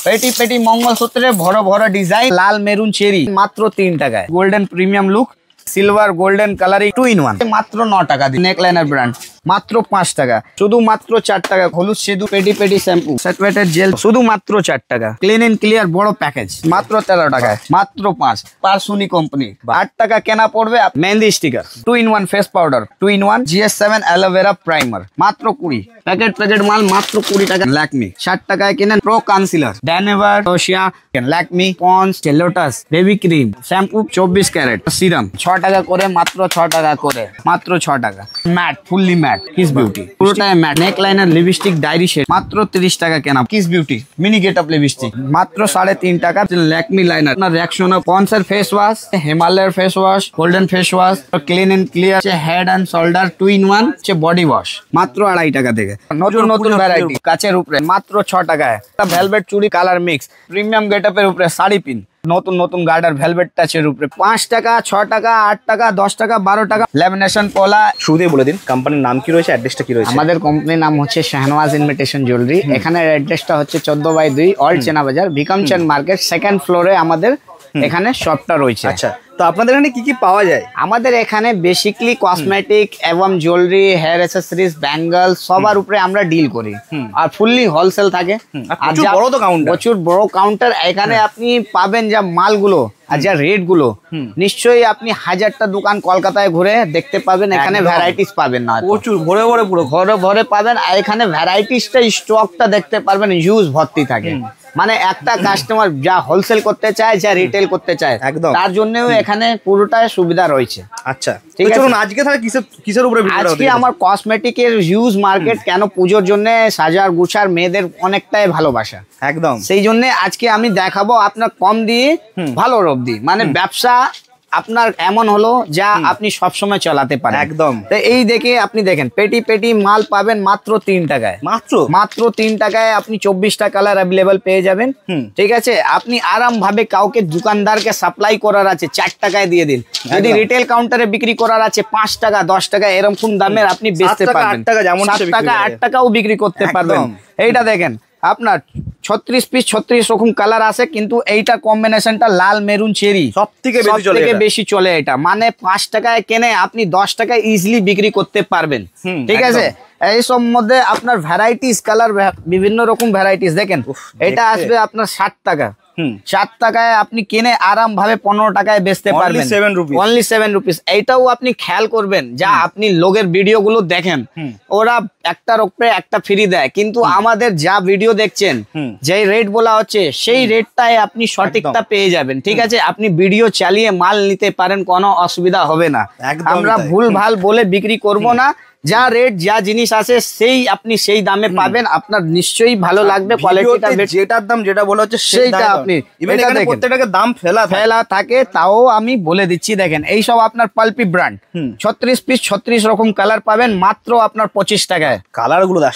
পেটি পেটি মঙ্গলসূত্রে বড় বড় ডিজাইন, লাল মেরুন চেরি, মাত্র 3 টাকায়। Golden premium look, silver golden colouring 2 in 1 মাত্র 9 টাকা দিয়ে। নেকলাইনার ব্র্যান্ড মাত্র 5 টাকা, শুধু মাত্র 4 টাকা। হলুদ সেদু পেটি পেটি শ্যাম্পু, স্যাচুরেটেড জেল শুধু মাত্র 4 টাকা। ক্লিন এন্ড ক্লিয়ার বড় প্যাকেজ মাত্র 13 টাকায়, মাত্র 5। পারসুনি কোম্পানি 8 টাকা কেনা পড়বে। Mehndi sticker 2 in 1 face powder 2 in 1 GS7 aloe vera primer মাত্র 20 প্যাকেট মাল মাত্র 20 টাকা। ল্যাকমি 60 টাকায় কিনেন। প্রো কনসিলার ড্যানেভার রোশিয়া, Lakme Pond's, Lotus baby cream, shampoo 24 carat, serum 6 টাকা করে, মাত্র 6 টাকা করে, মাত্র 6 টাকা। Matte fully matte Kiss Beauty পুরোটাই matte. Neck liner lipstick diary shade মাত্র 30 টাকা কেনা। Kiss Beauty mini get up lipstick মাত্র 3.5 টাকা। ল্যাকমি লাইনার, রেক্সোনা পন্সের ফেস ওয়াশ, হিমালয়ের face wash, golden face wash, clean and clear head and shoulder 2 in 1 body wash মাত্র 2.5 টাকা থেকে। নতুন নতুন ভ্যারাইটি কাচের উপরে মাত্র 6 টাকায়। ভেলভেট চুড়ি কালার মিক্স, প্রিমিয়াম গেটআপের উপরে শাড়ি পিন, নতুন নতুন গার্ডার ভেলভেট টাচের উপরে 5 টাকা, 6 টাকা, 8 টাকা, 10 টাকা, 12 টাকা। ল্যামিনেশন পোলা শুরুতেই বলে দিন কোম্পানির নাম কি রয়েছে, অ্যাড্রেসটা কি রয়েছে? আমাদের কোম্পানির নাম হচ্ছে শাহনওয়াজ ইনভিটেশন জুয়েলারি। এখানে অ্যাড্রেসটা হচ্ছে 14/2 অল্ড চেনা বাজার, বিকামচাঁদ মার্কেট, সেকেন্ড ফ্লোরে আমাদের এখানে শপটা রয়েছে। আচ্ছা, তো আপনাদের এখানে কি কি পাওয়া যায়? আমাদের এখানে বেসিকলি কসমেটিক এবং জুয়েলারি, হেয়ার অ্যাসেসরিজ, ব্যাঙ্গল সবার উপরে আমরা ডিল করি। আর ফুললি হোলসেল থাকে। আর বড় তো কাউন্টার, প্রচুর বড় কাউন্টার। এখানে আপনি পাবেন যা মালগুলো আর যা রেট গুলো, নিশ্চয়ই আপনি 1000টা দোকান কলকাতায় ঘুরে দেখতে পাবেন। এখানে ভ্যারাইটিস পাবেন না, প্রচুর ভরে ভরে পুরো ঘরে ভরে পাবেন। আর এখানে ভ্যারাইটিসটা স্টকটা দেখতে পারবেন, ইউজ ভর্তি থাকে। মানে একটা কাস্টমার যা হোলসেল করতে চায়, যা রিটেল করতে চায়, একদম তার জন্যও এখানে পুরোটাই সুবিধা রয়েছে। আচ্ছা, ঠিক আছে। চলুন আজকে তাহলে কিসের উপরে ভিডিও? আজকে আমার কসমেটিকের হিউজ মার্কেট। কেন পুজোর জন্য সাজার গুছার মেয়েদের অনেকটাই ভালোবাসা, একদম সেই জন্য আজকে আমি দেখাবো আপনার কম দিয়ে ভালো রূপ দিয়ে। মানে ব্যবসা আপনার এমন হলো যা আপনি সবসময় চালাতে পারেন, একদম। তো এই দেখে আপনি দেখেন পেটি পেটি মাল পাবেন মাত্র 3 টাকায়। মাত্র 3 টাকায় আপনি 24টা কালার অ্যাভেলেবল পেয়ে যাবেন। ঠিক আছে, আপনি আরাম ভাবে কাউকে দোকানদারকে সাপ্লাই করার আছে 4 টাকায় দিয়ে দিন। যদি রিটেল কাউন্টারে বিক্রি করার আছে 5 টাকা 10 টাকা এরকম দামের আপনি বেচতে পারবেন। 7 টাকা 8 টাকাও বিক্রি করতে পারবেন। এইটা দেখেন আপনার 36 পিস 36 রকম কালার আছে, কিন্তু এইটা কম্বিনেশনটা লাল মেরুন চেরি সবথেকে বেশি চলে। এটা মানে 5 টাকায় কেনে আপনি 10 টাকায় ইজিলি বিক্রি করতে পারবেন। ঠিক আছে, এইসব মধ্যে আপনার ভ্যারাইটিস কালার বিভিন্ন রকম ভ্যারাইটিস দেখেন। এটা আসবে আপনার 60 টাকা। 7 টাকায় আপনি কিনে আরাম ভাবে 15 টাকায় বেচতে পারবেন। Only 7 rupees. এইটাও আপনি খেয়াল করবেন, যা আপনি লোকের ভিডিও গুলো দেখেন, ওরা একটার উপরে একটা ফ্রি দেয়, কিন্তু আমাদের যা ভিডিও দেখছেন, যে রেট বলা হচ্ছে সেই রেটটাই আপনি সঠিকটা পেয়ে যাবেন। ঠিক আছে, আপনি ভিডিও চালিয়ে মাল নিতে পারেন, কোনো অসুবিধা হবে না। আমরা ভুল ভাল বলে বিক্রি করব না। যা রেট যা জিনিস আছে সেই আপনি সেই দামে পাবেন, আপনার নিশ্চয়ই ভালো লাগবে। কোয়ালিটিটা যেটার দাম যেটা বলা হচ্ছে সেইটা আপনি প্রত্যেকটাকে দাম ফেলা থাকে, তাও আমি বলে দিচ্ছি। দেখেন এইসব আপনার পালপি ব্র্যান্ড 36 পিস 36 রকম কালার পাবেন মাত্র আপনার 25 টাকায়।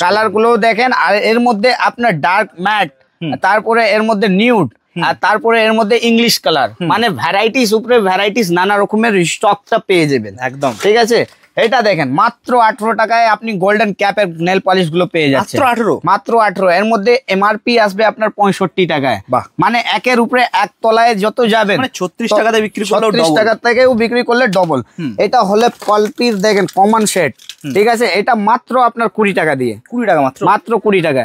কালারগুলো দেখেন। আর এর মধ্যে আপনার ডার্ক ম্যাট, তারপরে এর মধ্যে নিউড, আর তারপরে এর মধ্যে ইংলিশ কালার, মানে ভ্যারাইটিস উপরে ভ্যারাইটিস নানা রকমের স্টকটা পেয়ে যাবেন, একদম। ঠিক আছে, এটা দেখেন মাত্র 18 টাকায় আপনি গোল্ডেন ক্যাপের নেল পলিশ গুলো পেয়ে যাচ্ছেন। মাত্র 18। এর মধ্যে এমআরপি আসবে আপনার 65 টাকায়। মানে একের উপরে এক তলায় যত যাবেন 36 টাকাতে বিক্রি করলে 36 টাকা থেকেও বিক্রি করলে ডবল। এটা হলে পলপির দেখেন কমন সেট। ঠিক আছে, এটা মাত্র আপনার 20 টাকা দিয়ে। 20 টাকা মাত্র 20 টাকা।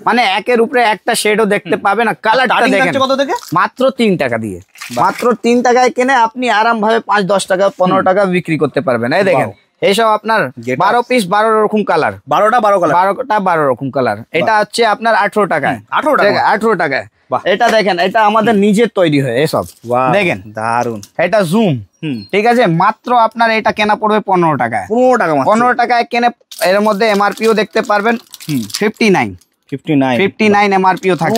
মানে একের উপরে একটা শেডও দেখতে পাবে না। কালারটা দেখেন কত থেকে? মাত্র 3 টাকা দিয়ে। মাত্র 3 টাকায় কিনে আপনি আরাম ভাবে 5-10 টাকা 15 টাকা বিক্রি করতে পারবেন। এই দেখেন এইসব আপনার 12 পিস 12 রকম কালার, 12টা 12 রকম কালার। এটা হচ্ছে আপনার 18 টাকায়। 18 টাকায়। এটা দেখেন, এটা আমাদের নিজের তৈরি হয় এসব। দেখেন দারুন। এটা জুম। ঠিক আছে, মাত্র আপনার এটা কেনা পড়বে 15 টাকায়। 15 টাকায় কেনে। এর মধ্যে এমআরপিও দেখতে পারবেন 59 এমআরপিও থাকে।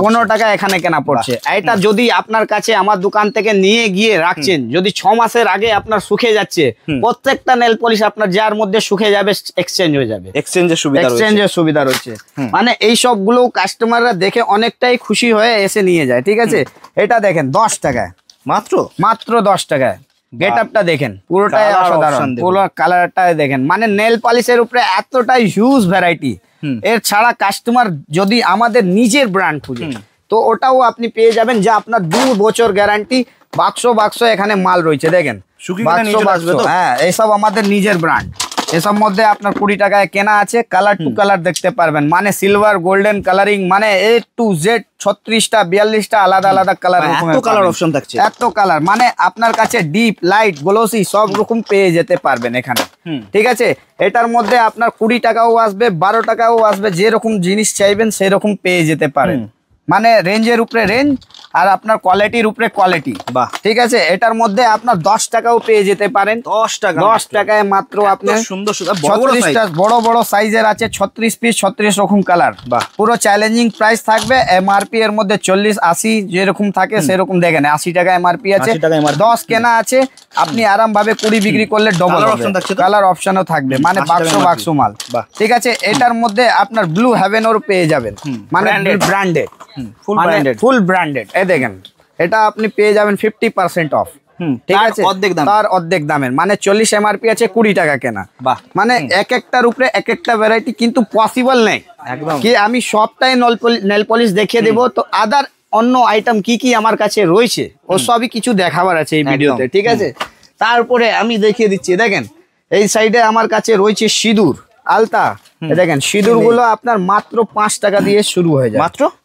15 টাকা এখানে কেনা পড়ছে। এটা যদি আপনার কাছে আমার দোকান থেকে নিয়ে গিয়ে রাখছেন, যদি 6 মাসের আগে আপনার শুকিয়ে যাচ্ছে, প্রত্যেকটা নেল পলিশ আপনার যার মধ্যে শুকিয়ে যাবে এক্সচেঞ্জ হয়ে যাবে। এক্সচেঞ্জের সুবিধা রয়েছে। মানে এই সবগুলো কাস্টমাররা দেখে অনেকটাই খুশি হয়ে এসে নিয়ে যায়। ঠিক আছে, এটা দেখেন 10 টাকায়। মাত্র 10 টাকায়। গেটআপটা দেখেন পুরোটাই অসাধারণ। পুরো কালারটা দেখেন। মানে নেল পলিশের উপরে এতটাই হিউজ ভ্যারাইটি। এর ছাড়া কাস্টমার যদি আমাদের নিজের ব্র্যান্ড খুঁজে, তো ওটাও আপনি পেয়ে যাবেন, যা আপনার 2 বছর গ্যারান্টি। বাক্স এখানে মাল রয়েছে দেখেন, হ্যাঁ এইসব আমাদের নিজের ব্র্যান্ড। এসব মধ্যে আপনার 20 টাকায় কেনা আছে, কালার টু কালার দেখতে পারবেন, মানে সিলভার গোল্ডেন কালারিং, মানে A to Z 36টা 42টা আলাদা আলাদা কালার, এত কালার অপশন থাকছে, এত কালার, মানে আপনার কাছে ডিপ লাইট গ্লোসি সব রকম পেয়ে যেতে পারবেন এখানে। ঠিক আছে, এটার মধ্যে আপনার 20 টাকাও আসবে, 12 টাকাও আসবে, যেরকম জিনিস চাইবেন সেরকম পেয়ে যেতে পারেন। মানে রেঞ্জের উপরে রেঞ্জ আর আপনার কোয়ালিটির উপরে কোয়ালিটি। বাহ, ঠিক আছে, এটার মধ্যে আপনার 10 টাকাও পেয়ে যেতে পারেন। 10 টাকায় মাত্র আপনার সুন্দর বড় বড় সাইজের আছে, 36 পিস 36 রকম কালার। পুরো চ্যালেঞ্জিং প্রাইস থাকবে। এমআরপি এর মধ্যে 40 80 যেরকম থাকে সেরকম দেখেন, 80 টাকা এমআরপি আছে, 10 কেনা আছে, আপনি আরাম ভাবে 20 বিক্রি করলে ডবল কালার অপশনও থাকবে, মানে বাক্স মাল। ঠিক আছে, এটার মধ্যে আপনার ব্লু হেভেনও পেয়ে যাবেন, মানে ব্র্যান্ডেড, ফুল ব্র্যান্ডেড। এই দেখেন, এটা আপনি পেয়ে যাবেন 50% অফ। ঠিক আছে, তার অর্ধেক দামের, মানে 40 এমআরপি আছে, 20 টাকা কেনা। মানে এক একটার উপরে এক একটা ভ্যারাইটি, কিন্তু পসিবল নেই কি আমি সবটাই নেল পলিশ দেখিয়ে দেবো। তো আদার অন্য আইটেম কি কি আমার কাছে রয়েছে ও সবই কিছু দেখাবার আছে এই ভিডিওতে। ঠিক আছে, তারপরে আমি দেখিয়ে দিচ্ছি। দেখেন এই সাইডে আমার কাছে রয়েছে সিঁদুর, আলতা। দেখেন সিঁদুর গুলো আপনার মাত্র 5 টাকা দিয়ে শুরু হয়ে যায়,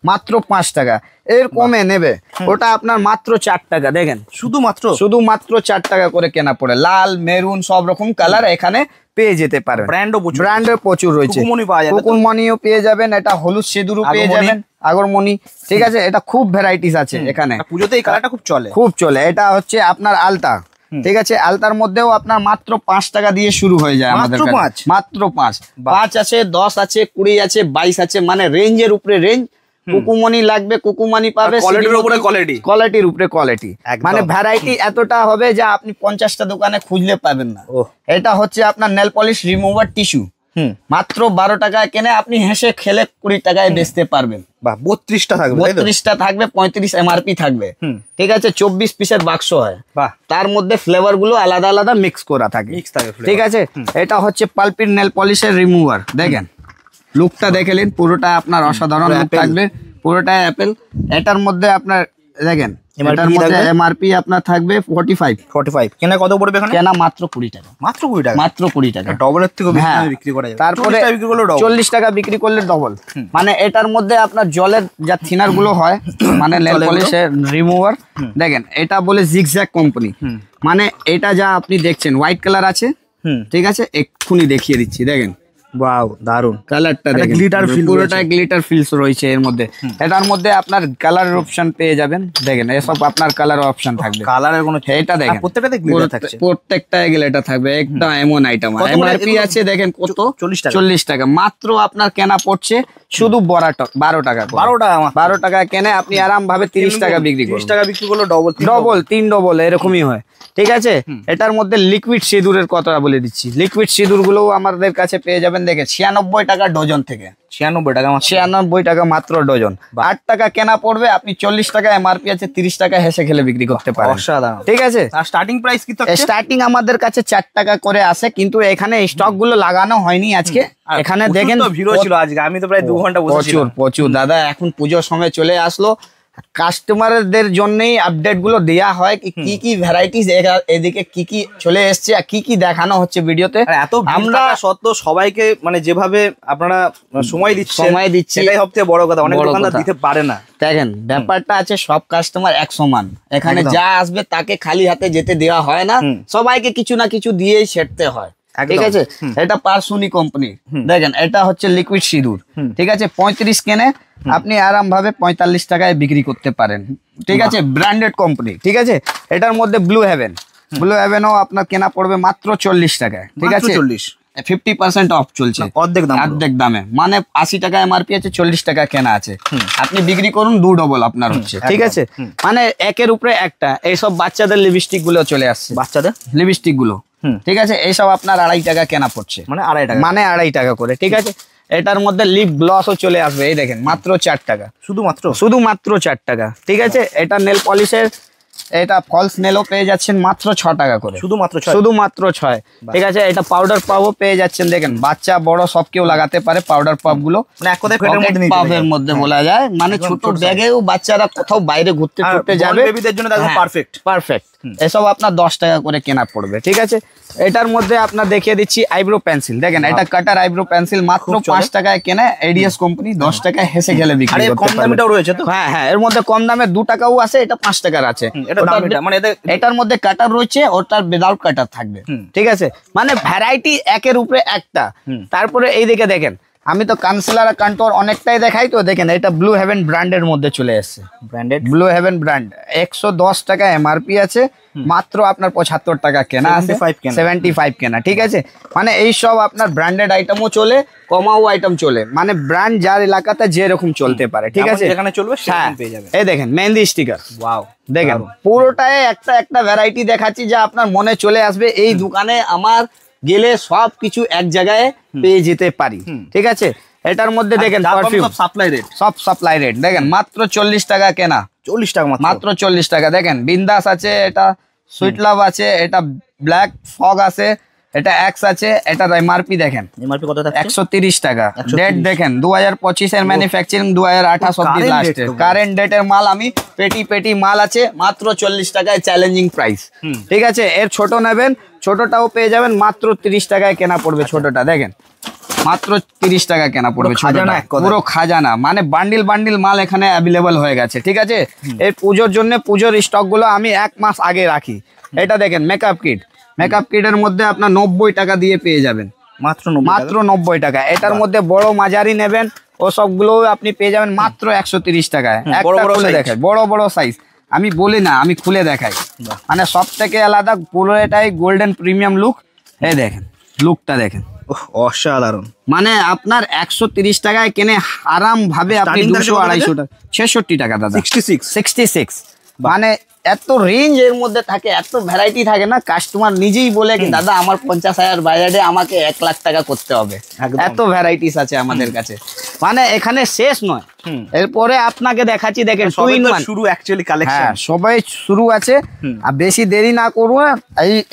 মাত্র 5 টাকা। এর কমে নেবে ওটা আপনার মাত্র 4 টাকা। দেখেন শুধুমাত্র 4 টাকা করে কেনা পড়ে। লাল মেরুন সব রকম কালার এখানে পেয়ে যেতে পারেন, ব্র্যান্ডও প্রচুর রয়েছে। কুকুমনিও পেয়ে যাবেন, এটা হলুদ সিঁদুরও পেয়ে যাবেন, আগরমণি। ঠিক আছে, এটা খুব ভ্যারাইটিস আছে এখানে, পুজোতে এই কালারটা খুব চলে। এটা হচ্ছে আপনার আলতা। ঠিক আছে, আলতার মধ্যেও আপনার মাত্র 5 টাকা দিয়ে শুরু হয়ে যায় আমাদের কাছে, মাত্র 5 আছে, 10 আছে, 20 আছে, 22 আছে, মানে রেঞ্জের উপরে রেঞ্জ। কুকুমনি লাগবে কুকুমনি পাবে, কোয়ালিটির উপরে কোয়ালিটি, মানে ভ্যারাইটি এতটা হবে যা আপনি 50টা দোকানে খুঁজলে পাবেন না। এটা হচ্ছে আপনার নেল পলিশ রিমুভার টিস্যু, মাত্র 12 টাকায় কেনে আপনি হেসে খেলে 20 টাকায় বেচতে পারবেন। 32টা থাকবে, 35 এমআরপি থাকবে। ঠিক আছে, 24 পিসের বাক্স হয়, তার মধ্যে ফ্লেভার গুলো আলাদা আলাদা মিক্স করা থাকে। ঠিক আছে, এটা হচ্ছে পালপির নেল পলিশের রিমুভার। দেখেন লুকটা দেখলেন, পুরোটা আপনার অসাধারণ লুক থাকবে, পুরোটা অ্যাপেল। এটার মধ্যে আপনার দেখেন, এটার মধ্যে এমআরপি আপনার থাকবে 45। কেনা কত পড়বে এখানে? কেনা মাত্র 20 টাকা, মাত্র 20 টাকা। ডবলের থেকে বেশি বিক্রি করা যায়। তারপরে 40 টাকা বিক্রি করলে ডবল। মানে এটার মধ্যে আপনার জলের যা থিনার গুলো হয়, মানে নেল পলিশের রিমুভার। দেখেন এটা বলে জিগজ্যাগ কোম্পানি, মানে এটা যা আপনি দেখছেন হোয়াইট কালার আছে। ঠিক আছে, এক্ষুনি দেখিয়ে দিচ্ছি। দেখেন ওয়াও, দারুন কালারটা দেখেন, পুরোটা গ্লিটার ফিলস রয়েছে এর মধ্যে। এটার মধ্যে আপনার কালারের অপশন পেয়ে যাবেন। দেখেন এসব আপনার কালার অপশন থাকবে, কালারের কোনো এটা দেখেন প্রত্যেকটাতে গ্লিটার থাকছে, প্রত্যেকটায় গ্লিটার থাকবে। একটা এমন আইটেম এমআরপি আছে দেখেন কত, 40 টাকা। মাত্র আপনার কেনা পড়ছে শুধু 12 টাকা, 12 টাকা কেনে আপনি আরাম ভাবে 30 টাকা বিক্রি করুন। 30 টাকা বিক্রি করলে তিন ডবল এরকমই হয়। ঠিক আছে, এটার মধ্যে লিকুইড সিঁদুরের কথা বলে দিচ্ছি। লিকুইড সিঁদুর গুলো আমাদের কাছে পেয়ে যাবেন। দেখে 96 টাকা ডজন থেকে, 96 টাকা মাত্র ডজন। 8 টাকা কেনা পড়বে, আপনি 40 টাকা এমআরপি আছে, 30 টাকা হেসে খেলে বিক্রি করতে পারেন। ঠিক আছে, স্টার্টিং প্রাইস কি? স্টার্টিং আমাদের কাছে 4 টাকা করে আসে, কিন্তু এখানে স্টক গুলো লাগানো হয়নি আজকে। এখানে দেখেন ভিড় ছিল আজকে, আমি তো প্রায় 2 ঘন্টা বসেছিলাম। প্রচুর দাদা, এখন পুজোর সময় চলে আসলো, কাস্টমারদের জন্যই আপডেট গুলো দেয়া হয় কি কি ভ্যারাইটিস এদিকে কি কি চলে এসছে, কি কি দেখানো হচ্ছে ভিডিওতে। এত আমরা সত্ত্বেও সবাইকে মানে যেভাবে আপনারা সময় দিচ্ছি এটাই সবচেয়ে বড় কথা। অনেক দোকানদার দিতে পারে না। দেখেন ব্যাপারটা আছে, সব কাস্টমার এক সমান। এখানে যা আসবে তাকে খালি হাতে যেতে দেওয়া হয় না, সবাইকে কিছু না কিছু দিয়েই সেরতে হয়। ঠিক আছে, এটা পারসুনি কোম্পানি। দেখেন এটা হচ্ছে লিকুইড সিঁদুর। ঠিক আছে, 35 কেনে আপনি আরাম ভাবে 45 টাকায় বিক্রি করতে পারেন। ঠিক আছে, ব্র্যান্ডেড কোম্পানি। ঠিক আছে, এটার মধ্যে ব্লু হেভেনও আপনার কেনা পড়বে মাত্র 40 টাকায়। ঠিক আছে, 50% অফ চলছে, অর্ধেক দামে, মানে 80 টাকা এমআরপি আছে, 40 টাকা কেনা আছে, আপনি বিক্রি করুন 2 ডবল আপনার হচ্ছে। ঠিক আছে, মানে একের উপরে একটা। এইসব বাচ্চাদের লিপস্টিক গুলো চলে আসছে, বাচ্চাদের লিপস্টিক গুলো। ঠিক আছে, এইসব আপনার 2.5 টাকা কেনা পড়ছে, মানে 2.5 টাকা করে। ঠিক আছে, এটার মধ্যে লিপ গ্লসও চলে আসবে। এই দেখেন মাত্র 4 টাকা, শুধুমাত্র 4 টাকা। ঠিক আছে, এটা নেল পলিশের এটা ফলস নেলও পেয়ে যাচ্ছেন মাত্র 6 টাকা করে, শুধুমাত্র 6। ঠিক আছে, এটা পাউডার পাবও পেয়ে যাচ্ছেন। দেখেন বাচ্চা বড় সব কেউ লাগাতে পারে পাউডার পাব গুলো, পাবের মধ্যে বলা যায়, মানে ছোট ব্যাগেও বাচ্চারা কোথাও বাইরে ঘুরতে ঘুরতে যাবে, বেবিদের জন্য একদম পারফেক্ট। এসব আপনার 10 টাকা করে কেনা পড়বে। ঠিক আছে, এটার মধ্যে আপনার দেখিয়ে দিচ্ছি আইব্রো পেন্সিল। দেখেন এটা কাটার আইব্রো পেন্সিল মাত্র 5 টাকায় কেনে এডিএস কোম্পানি, 10 টাকায় হেসে গেলে বিক্রি করতে পারবে। কম দামেটাও রয়েছে তো? হ্যাঁ, এর মধ্যে কম দামে 2 টাকাও আছে, এটা 5 টাকার আছে। মানে এটার মধ্যে কাটার রয়েছে, ওটার উইদাউট কাটার থাকবে। ঠিক আছে, মানে ভ্যারাইটি একের উপরে একটা। তারপরে এইদিকে দেখেন, আমি তো কনসিলার আর কন্ট্যুর অনেকটাই দেখাই, তো দেখেন এটা ব্লু হেভেন ব্র্যান্ডের মধ্যে চলে এসেছে। ব্লু হেভেন ব্র্যান্ড 110 টাকা এমআরপি আছে, মাত্র আপনার 75 টাকা কেনা আছে, 75 কেনা। ঠিক আছে, মানে এই সব আপনার ব্র্যান্ডেড আইটেমও চলে, কমাও আইটেম চলে, মানে ব্র্যান্ড যার এলাকাতে যেরকম চলতে পারে। ঠিক আছে, এখানে চলবে সেখানে পেয়ে যাবে। এই দেখেন মেহেন্দি স্টিকার, ওয়াও, দেখেন পুরোটাই একটা ভ্যারাইটি দেখাচ্ছি যা আপনার মনে চলে আসবে এই দোকানে আমার গেলে সব কিছু এক জায়গায় পেয়ে যেতে পারি। ঠিক আছে, এটার মধ্যে দেখেন পারফিউম সব সাপ্লাই রেট দেখেন মাত্র 40 টাকা কেনা, 40 টাকা মাত্র 40 টাকা। দেখেন বিন্দাস আছে, এটা সুইট লাভ আছে, এটা ব্ল্যাক ফগ আছে, এটা এক্স আছে, এটার এমআরপি দেখেন এমআরপি কত থাকে 130 টাকা। ডেট দেখেন 2025 এর ম্যানুফ্যাকচারিং, 2028 অবধি লাস্টের কারেন্ট ডেটের মাল। আমি পেটি মাল আছে মাত্র 40 টাকায়, চ্যালেঞ্জিং প্রাইস। ঠিক আছে, এর ছোট নেবেন, ছোটটাও পেয়ে যাবেন মাত্র 30 টাকায় কেনা পড়বে। ছোটটা দেখেন মাত্র 30 টাকা কেনা পড়বে, পুরো খাজানা, মানে বান্ডিল মাল এখানে অ্যাভেলেবল হয়ে গেছে। ঠিক আছে, এই পুজোর জন্য পুজোর স্টক গুলো আমি 1 মাস আগে রাখি। এটা দেখেন মেকআপ কিটের মধ্যে আপনার 90 টাকা দিয়ে পেয়ে যাবেন, মাত্র 90 টাকা। এটার মধ্যে বড় মাঝারি নেবেন ও সবগুলো আপনি পেয়ে যাবেন মাত্র 130 টাকায়। দেখেন বড় সাইজ, আমি বলি না, আমি খুলে দেখাই, মানে সব থেকে আলাদা পুরো এটাই গোল্ডেন প্রিমিয়াম লুক। এই দেখেন লুকটা দেখেন, অসাধারণ, মানে আপনার 130 টাকায় কেনে আরাম ভাবে আপনি 200-250 টাকা 66 টাকা দাদা, 66 মানে এত রেঞ্জ এর মধ্যে থাকে, এত ভ্যারাইটি থাকে না, কাস্টমার নিজেই বলে কি দাদা আমার 50,000 বাজারে আমাকে 1 লাখ টাকা করতে হবে, এত ভ্যারাইটিস আছে আমাদের কাছে, মানে এখানে শেষ নয়। এরপরে আপনাকে দেখাচ্ছি, দেখেন শুরু অ্যাকচুয়ালি কালেকশন সবাই শুরু আছে, আর বেশি দেরি না করুন,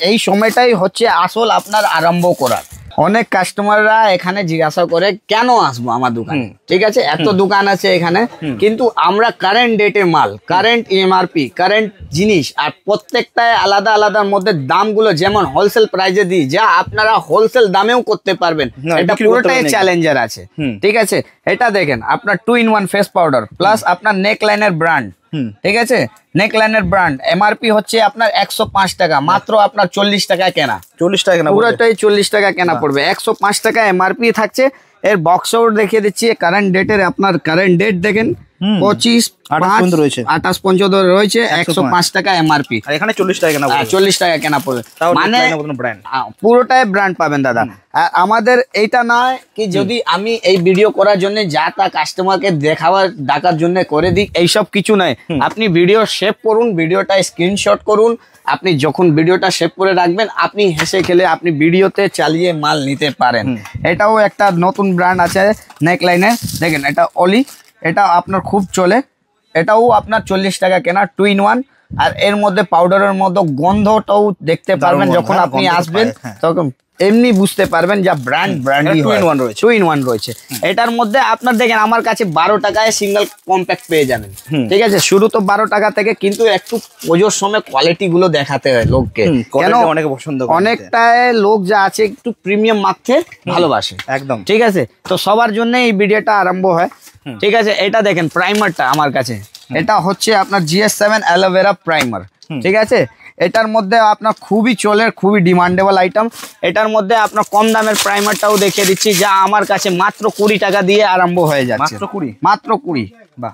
এই সময়টাই হচ্ছে আসল আপনার আরম্ভ করার। অনেক কাস্টমাররা এখানে জিজ্ঞাসা করে কেন আসবো আমার দোকানে। ঠিক আছে, এত দোকান আছে এখানে, কিন্তু আমরা কারেন্ট ডেটের মাল, কারেন্ট এমআরপি, কারেন্ট জিনিস, আর প্রত্যেকটায় আলাদা আলাদার মধ্যে দামগুলো যেমন হোলসেল প্রাইসে দিই, যা আপনারা হোলসেল দামেও করতে পারবেন, এটা পুরোটাই চ্যালেঞ্জার আছে। ঠিক আছে, এটা দেখেন আপনার 2-in-1 ফেস পাউডার প্লাস আপনার নেক লাইনের ব্র্যান্ড। ঠিক আছে, নেক লাইনের ব্র্যান্ড এমআরপি হচ্ছে আপনার 105 টাকা, মাত্র আপনার 40 টাকায় কেনা, 40 টাকা কেনা, পুরোটাই 40 টাকা কেনা পড়বে, 105 টাকা এমআরপি থাকছে। এর বক্স আউট দেখিয়ে দিচ্ছি, কারেন্ট ডেটের আপনার কারেন্ট ডেট দেখেন 25/28 রয়েছে, 105 টাকা এমআরপি, এখানে 40 টাকা কেনা, 40 টাকা কেনা পড়বে, মানে পুরোটাই ব্র্যান্ড পাবেন দাদা। আমাদের এইটা নয় কি যদি আমি এই ভিডিও করার জন্য যা তা কাস্টমারকে দেখাবার ডাকার জন্য করে দিই, এইসব কিছু নয়। আপনি ভিডিও সেভ করুন, ভিডিওটা স্ক্রিনশট করুন, আপনি যখন ভিডিওটা সেভ করে রাখবেন, আপনি হেসে খেলে আপনি ভিডিওতে চালিয়ে মাল নিতে পারেন। এটাও একটা নতুন ব্র্যান্ড আছে নেকলাইনের, দেখেন এটা অলি, এটা আপনার খুব চলে, এটাও আপনার 40 টাকা কেনা, 2-in-1। আর এর মধ্যে পাউডারের মধ্যে গন্ধটাও দেখতে পারবেন যখন আপনি আসবেন, তখন এমনি বুঝতে পারবেন যা ব্র্যান্ডই 2-in-1 রয়েছে। এটার মধ্যে আপনার দেখেন আমার কাছে 12 টাকায় সিঙ্গেল কম্প্যাক্ট পেয়ে যাবেন। ঠিক আছে, শুরু তো 12 টাকা থেকে, কিন্তু একটু পুজোর সময় কোয়ালিটি গুলো দেখাতে হয় লোককে, কেন অনেকে পছন্দ করে, অনেকটাই লোক যা আছে একটু প্রিমিয়াম মাখতে ভালোবাসে একদম। ঠিক আছে, তো সবার জন্য এই ভিডিওটা আরম্ভ হয়। ঠিক আছে, এটা দেখেন প্রাইমারটা আমার কাছে, এটা হচ্ছে আপনার GS7 অ্যালোভেরা প্রাইমার। ঠিক আছে, এটার মধ্যে আপনার খুবই চলে, খুবই ডিমান্ডেবল আইটেম। এটার মধ্যে আপনার কম দামের প্রাইমারটাও দেখিয়ে দিচ্ছি, যা আমার কাছে মাত্র 20 টাকা দিয়ে আরম্ভ হয়ে যাচ্ছে, মাত্র 20।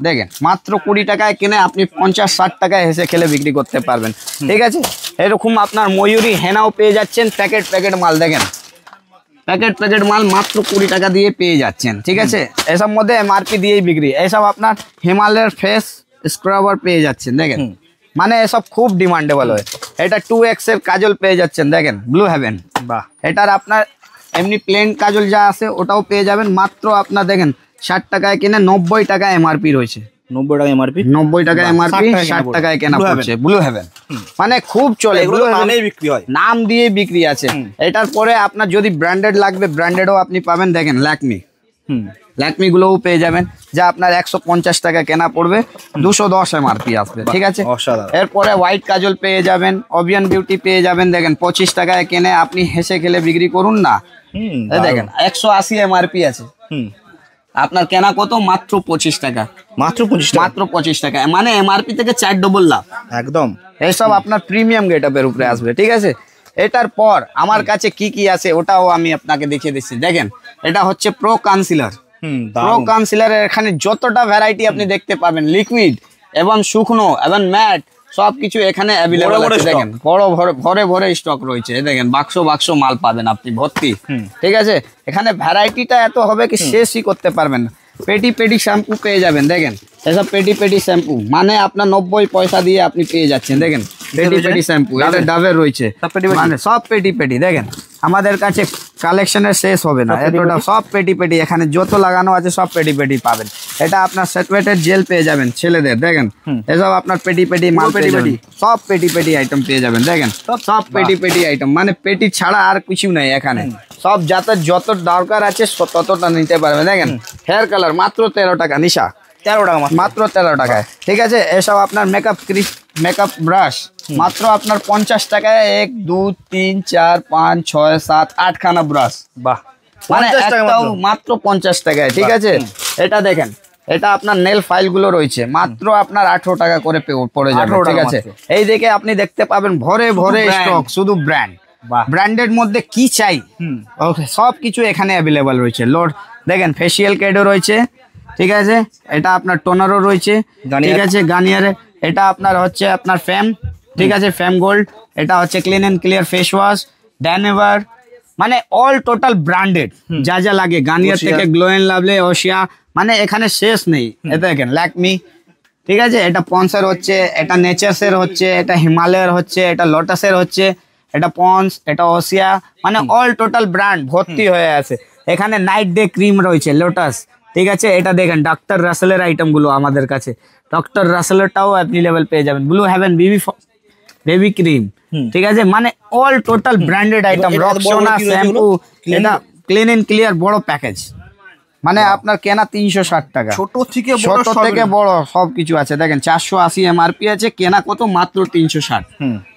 দেখেন মাত্র 20 টাকায় কিনে আপনি 50-60 টাকায় হেসে খেলে বিক্রি করতে পারবেন। ঠিক আছে, এরকম আপনার ময়ূরী হেনাও পেয়ে যাচ্ছেন, প্যাকেট মাল দেখেন, প্যাকেট মাল মাত্র 20 টাকা দিয়ে পেয়ে যাচ্ছেন। ঠিক আছে, এসব মধ্যে এমআরপি দিয়েই বিক্রি। এসব আপনার হিমালয়ের ফেস স্ক্রাবার পেয়ে যাচ্ছেন, দেখেন মানে এসব খুব ডিমান্ডেবল হয়। এটা 2X এর কাজল পেয়ে যাচ্ছেন, দেখেন ব্লু হেভেন, বাহ। এটার আপনার এমনি প্লেন কাজল যা আছে ওটাও পেয়ে যাবেন, মাত্র আপনার দেখেন 60 টাকায় কিনে 90 টাকা এমআরপি রয়েছে, 90 টাকা এমআরপি, 90 টাকা এমআরপি, 60 টাকায় কেনা পড়ছে ব্লু হেভেন। মানে খুব চলে, ব্লু হেভেন বিক্রি হয়, নাম দিয়ে বিক্রি আছে। এটার পরে আপনার যদি ব্র্যান্ডেড লাগবে, ব্র্যান্ডেডও আপনি পাবেন। দেখেন ল্যাকমি, ল্যাকমি গুলোও পেয়ে যাবেন, যা আপনার 150 টাকা কেনা পড়বে, 210 এমআরপি আসবে, ঠিক আছে। এরপরে হোয়াইট কাজল পেয়ে যাবেন, অবিয়ান বিউটি পেয়ে যাবেন। দেখেন 25 টাকায় কেনে আপনি হেসে খেলে বিক্রি করুন না। দেখেন 180 এমআরপি আছে, আপনার কেনা কত? মাত্র 25 টাকা, মাত্র 25 টাকা। মানে এমআরপি থেকে 4 ডবল লাভ একদম। এইসব আপনার প্রিমিয়াম গেটআপের উপরে আসবে, ঠিক আছে। এটার পর আমার কাছে কি কি আছে ওটাও আমি আপনাকে দেখিয়ে দিচ্ছি। দেখেন এটা হচ্ছে প্রো কনসিলার। প্রো কনসিলারের এখানে যতটা ভ্যারাইটি আপনি দেখতে পাবেন, লিকুইড এবং শুকনো এবং ম্যাট সবকিছু এখানে অ্যাভেলেবল আছে। দেখেন ভরে ভরে স্টক রয়েছে, দেখেন বাক্স মাল পাবেন আপনি ভর্তি, ঠিক আছে। এখানে ভ্যারাইটিটা এত হবে কি শেষই করতে পারবেন না। পেটি শ্যাম্পু পেয়ে যাবেন, দেখেন এসব পেটি শ্যাম্পু, মানে আপনার 90 পয়সা দিয়ে আপনি পেয়ে যাচ্ছেন। দেখেন পেটি শ্যাম্পু, এটা ডাবের রয়েছে, মানে সব পেটি। দেখেন আমাদের কাছে কালেকশনের শেষ হবে না, এতটা সব পেটি এখানে যত লাগানো আছে সব পেটি পাবেন। এটা আপনার সেটওয়েটেড জেল পেয়ে যাবেন ছেলেদের, দেখেন এসব আপনার পেটি মাল সব পেটি আইটেম পেয়ে যাবেন। দেখেন সব পেটি আইটেম, মানে পেটি ছাড়া আর কিছু নাই এখানে, সব যাতে যত দরকার আছে ততটা নিতে পারবেন। দেখেন হেয়ার কালার মাত্র 13 টাকা, নিশা 13 টাকা, মাত্র 13 টাকায়, ঠিক আছে। এসব আপনার মেকআপ ব্রাশ মাত্র আপনার 50 টাকায় 1 2 3 4 5 6 7 8 খানা ব্রাশ, বাহ, মানে একটাও মাত্র 50 টাকায়, ঠিক আছে। এটা দেখেন, এটা আপনার নেল ফাইল গুলো রয়েছে, মাত্র আপনার 18 টাকা করে পড়ে যাবে, ঠিক আছে। এই দিকে আপনি দেখতে পাবেন ভরে স্টক, শুধু ব্র্যান্ডের মধ্যে কি চাই সবকিছু এখানে অ্যাভেলেবল রয়েছে। দেখেন ফেসিয়াল কিটও রয়েছে, ঠিক আছে। এটা আপনার টোনারও রয়েছে, ঠিক আছে, গার্নিয়ারে। এটা আপনার হচ্ছে আপনার ফেম, ঠিক আছে, ফেম গোল্ড। এটা হচ্ছে clean and clear face wash, ড্যানেভার, মানে অল টোটাল ব্র্যান্ডেড যা যা লাগে, গার্নিয়ার থেকে গ্লো এন্ড লাভলি, ওশিয়া, মানে এখানে শেষ নেই। এটা দেখেন ল্যাকমি, ঠিক আছে। এটা পন্সের হচ্ছে, এটা নেচার্সের হচ্ছে, এটা হিমালয়ের হচ্ছে, এটা লোটাসের হচ্ছে, এটা পন্স, এটা ওশিয়া, মানে অল টোটাল ব্র্যান্ড ভর্তি হয়ে আছে এখানে। নাইট ডে ক্রিম রয়েছে লোটাস, ঠিক আছে। এটা দেখেন ডক্টর রাসেলের আইটেম গুলো আমাদের কাছে, ডক্টর রাসেলেরটাও অ্যাভেলেবল পেয়ে যাবেন। ব্লু হেভেন বেবি ক্রিম, ঠিক আছে, মানে all total branded item. Rexona shampoo, এটা ক্লিন এন্ড ক্লিয়ার বড় প্যাকেজ, মানে আপনার কেনা 360 টাকা, ছোট থেকে বড় সবকিছু আছে। দেখেন 480 এমআরপি আছে, কেনা কত? মাত্র 360,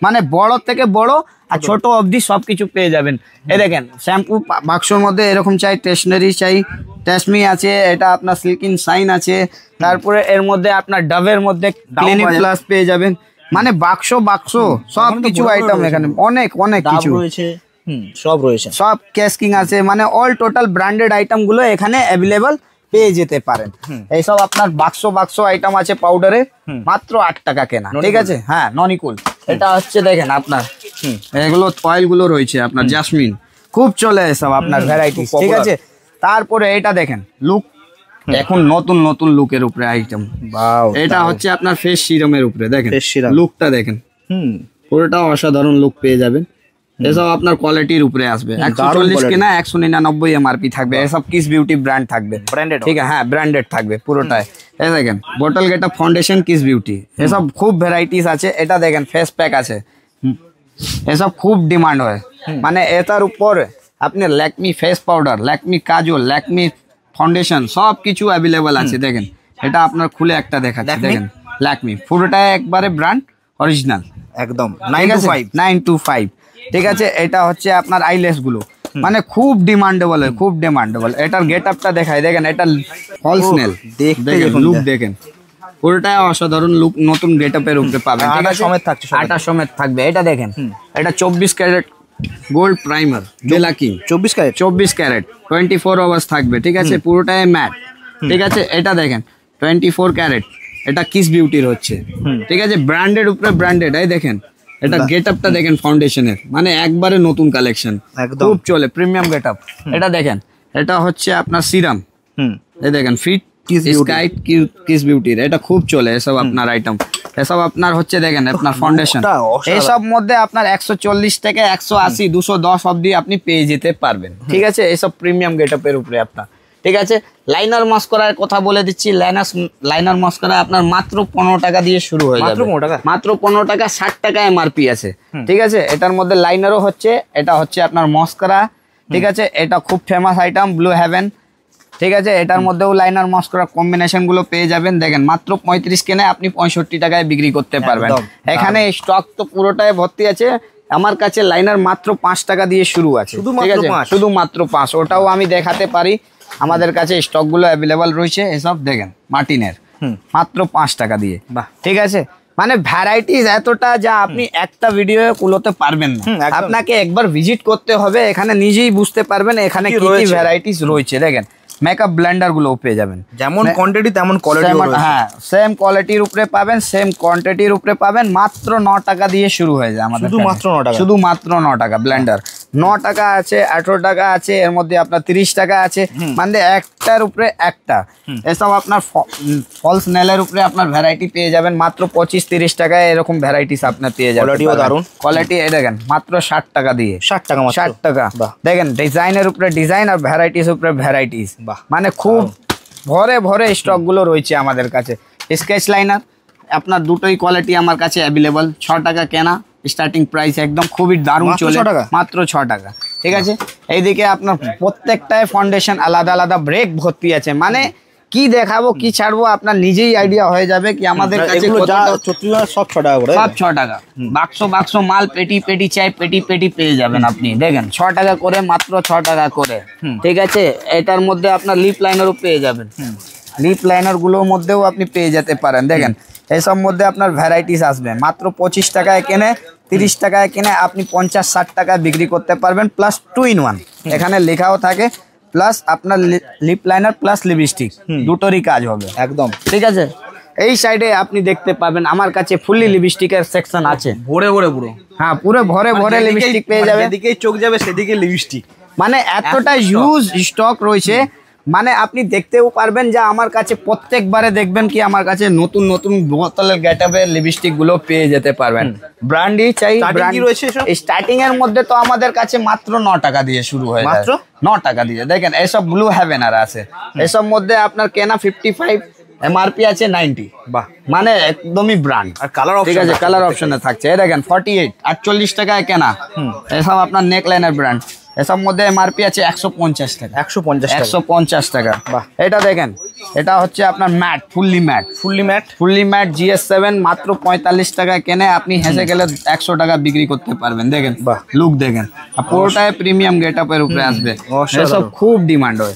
মানে বড় থেকে বড় আর ছোট অবধি সবকিছু পেয়ে যাবেন। এই দেখেন শ্যাম্পু বাক্সর মধ্যে এরকম চাই, স্টেশনারি চাই, ট্রেসমি আছে, এটা আপনার সিল্কিন শাইন আছে, তারপরে এর মধ্যে আপনার ডাবের মধ্যে ক্লিনিক প্লাস পেয়ে যাবেন, মানে বাক্স সবকিছু আইটেম এখানে অনেক কিছু রয়েছে, সব রয়েছে, সব ক্যাশকিং আছে, মানে অল টোটাল ব্র্যান্ডেড আইটেম গুলো এখানে অ্যাভেলেবল পেয়ে যেতে পারেন। এইসব আপনার বাক্স আইটেম আছে পাউডারে, মাত্র 8 টাকা কেনা, ঠিক আছে। হ্যাঁ ননিকুল, এটা হচ্ছে দেখেন আপনার এগুলো অয়েল গুলো রয়েছে আপনার জাসমিন, খুব চলে এসব আপনার ভ্যারাইটি, ঠিক আছে। তারপরে এটা দেখেন লুক, এখন নতুন লুকের উপরে আইটেম, এটা হচ্ছে আপনার ফেস সিরামের উপরে। দেখেন লুকটা দেখেন, পুরোটা অসাধারণ লুক পেয়ে যাবেন। এসব আপনার কোয়ালিটির উপরে আসবে, 140 কেনা 199 এমআরপি থাকবে। এসব কিস বিউটি ব্র্যান্ড থাকবে, ঠিক আছে, হ্যাঁ ব্র্যান্ডেড থাকবে পুরোটাই। এই দেখেন bottle getup foundation kiss beauty, এসব খুব ভ্যারাইটিস আছে। এটা দেখেন ফেস প্যাক আছে, এসব খুব ডিমান্ড হয়, মানে এটার উপর আপনি ল্যাকমি ফেস পাউডার, ল্যাকমি কাজল, ল্যাকমি ফাউন্ডেশন সব কিছু অ্যাভেলেবল আছে। দেখেন এটা আপনার খুলে একটা দেখাচ্ছি, দেখেন ল্যাকমি পুরোটাই একবারে ব্র্যান্ড অরিজিনাল একদম 925, ঠিক আছে। এটা হচ্ছে আপনার আইলেস গুলো, মানে খুব ডিমান্ডেবল হয়, খুব ডিমান্ডেবল। এটার গেট আপটা দেখাই, দেখেন এটা ফলস নেল, দেখেন লুক দেখেন, পুরোটাই অসাধারণ লুক, নতুন গেট আপের উপরে পাবেন, ঠিক আছে। আটা সমেত থাকবে। এটা দেখেন, এটা 24 ক্যারেট গোল্ড প্রাইমার বেলাকি, 24 ক্যারেট 24 আওয়ার্স থাকবে, ঠিক আছে, পুরোটাই ম্যাট, ঠিক আছে। এটা দেখেন 24 ক্যারেট, এটা কিস বিউটির হচ্ছে, ঠিক আছে, ব্র্যান্ডেড উপরে ব্র্যান্ডেড। এই দেখেন এটা গেট আপটা দেখেন ফাউন্ডেশনের, মানে একবারে নতুন কালেকশন, খুব চলে প্রিমিয়াম গেট আপ। এটা দেখেন, এটা হচ্ছে আপনার সিরাম, এই দেখেন ফিট কিস বিউটির, এটা খুব চলে এসব আপনার আইটেম। এসব আপনার হচ্ছে দেখেন আপনার ফাউন্ডেশন, এইসব মধ্যে আপনার 140 থেকে 180 210 অব্দি আপনি পেয়ে যেতে পারবেন, ঠিক আছে, এইসব প্রিমিয়াম গেট আপের উপরে আপনার, ঠিক আছে। লাইনার মাস্কারার কথা বলে দিচ্ছি, লাইনার মাস্কারা আপনার মাত্র 15 টাকা দিয়ে শুরু হয়ে যাবে, মাত্র 15 টাকা, 60 টাকা এমআরপি আছে, ঠিক আছে। এটার মধ্যে লাইনারও হচ্ছে, এটা হচ্ছে আপনার মাস্কারা, ঠিক আছে। এটা খুব ফেমাস আইটেম ব্লু হেভেন, ঠিক আছে। এটার মধ্যেও লাইনার মাস্কারা কম্বিনেশন গুলো পেয়ে যাবেন। দেখেন মাত্র 35 কেনে আপনি 65 টাকায় বিক্রি করতে পারবেন। এখানে স্টক তো পুরোটাই ভর্তি আছে। আমার কাছে লাইনার মাত্র 5 টাকা দিয়ে শুরু আছে, ঠিক আছে, শুধুমাত্র 5। ওটাও আমি দেখাতে পারি, আমাদের কাছে স্টক গুলো অ্যাভেলেবল রয়েছে। এসব দেখেন মার্টিনের মাত্র 5 টাকা দিয়ে, ঠিক আছে। মানে ভ্যারাইটিস এতটা যা আপনি একটা ভিডিও কুলোতে পারবেন না, আপনাকে একবার ভিজিট করতে হবে, এখানে নিজেই বুঝতে পারবেন এখানে কি কি ভ্যারাইটিস রয়েছে। দেখেন মেকআপ ব্লেন্ডার গুলো পেয়ে যাবেন, যেমন কোয়ান্টিটি তেমন কোয়ালিটি, হ্যাঁ সেম কোয়ালিটির উপরে পাবেন, সেম কোয়ান্টিটির উপরে পাবেন। মাত্র 9 টাকা দিয়ে শুরু হয়ে যায় আমাদের, শুধুমাত্র 9 টাকা ব্লেন্ডার। 9 টাকা আছে, 18 টাকা আছে, এর মধ্যে আপনার 30 টাকা আছে, মানে একটার উপরে একটা। এসব আপনার ফলস নেলের উপরে আপনার ভ্যারাইটি পেয়ে যাবেন মাত্র 25-30 টাকায়, এরকম ভ্যারাইটিস আপনার পেয়ে যাবেন। কোয়ালিটি দেখেন মাত্র 60 টাকা দিয়ে, 60 টাকা। দেখেন ডিজাইনের উপরে ডিজাইন আর ভ্যারাইটিস উপরে ভ্যারাইটিস, মানে খুব ভরে ভরে স্টক গুলো রয়েছে আমাদের কাছে। স্কেচ লাইনার আপনার দুটোই কোয়ালিটি আমার কাছে অ্যাভেলেবল। 6 টাকা কেনা স্টার্টিং প্রাইস, একদম খুবই দারুণ চলে, মাত্র 6 টাকা, ঠিক আছে। এইদিকে আপনার প্রত্যেকটায় ফাউন্ডেশন আলাদা আলাদা ব্রেক ভর্তি আছে, মানে কি দেখাবো কি ছাড়বো আপনার নিজেই আইডিয়া হয়ে যাবে কি আমাদের কাছে সব 6 টাকা করে, সব 6 টাকা। বাক্স মাল, পেটি পেটি চাই, পেটি পেটি পেয়ে যাবেন আপনি। দেখেন 6 টাকা করে, মাত্র 6 টাকা করে, ঠিক আছে। এটার মধ্যে আপনার লিপ লাইনারও পেয়ে যাবেন, লিপ লাইনার গুলোর মধ্যেও আপনি পেয়ে যেতে পারেন। দেখেন এসব মধ্যে আপনার ভ্যারাইটিস আসবে, মাত্র 25 টাকায় কেনে, 30 টাকায় কিনে আপনি 50-60 টাকায় বিক্রি করতে পারবেন। প্লাস 2 in 1 এখানে লেখাও থাকে, প্লাস আপনার লিপ লাইনার প্লাস লিপস্টিক দুটোরই কাজ হবে একদম, ঠিক আছে। এই সাইডে আপনি দেখতে পাবেন আমার কাছে ফুললি লিপস্টিকের সেকশন আছে, ভরে ভরে পুরো, হ্যাঁ পুরো ভরে ভরে লিপস্টিক পেয়ে যাবে, যেদিকেই চোখ যাবে সেদিকে লিপস্টিক, মানে এতটা হিউজ স্টক রয়েছে। মানে আপনি দেখতেও পারবেন যে আমার কাছে প্রত্যেকবারে দেখবেন কি আমার কাছে নতুন নতুন বোতলের গেটআপের লিপস্টিক গুলো পেয়ে যেতে পারবেন। ব্র্যান্ডই চাই, ব্র্যান্ড রয়েছে স্টার্টিং এর মধ্যে তো আমাদের কাছে মাত্র 9 টাকা দিয়ে শুরু হয়, মাত্র 9 টাকা দিয়ে। দেখেন এসব ব্লু হেভেন আর আছে, এসব মধ্যে আপনার কেনা 55, এমআরপি আছে 90, বাহ মানে একদমই ব্র্যান্ড। আর কালার অপশন, ঠিক আছে, কালার অপশনে থাকছে। এই দেখেন 48, 48 টাকায় কেনা, এসব আপনার নেক লাইনার ব্র্যান্ড। এসব মধ্যে এমআরপি আছে 150 টাকা, 150 টাকা। এটা দেখেন, এটা হচ্ছে আপনার ম্যাট, ফুললি ম্যাট GS7 মাত্র 45 টাকায় কেনে আপনি হেসে গেলে 100 টাকা বিক্রি করতে পারবেন। দেখেন লুক দেখেন, পুরোটাই প্রিমিয়াম গেটআপের উপরে আসবে, এসব খুব ডিমান্ড হয়।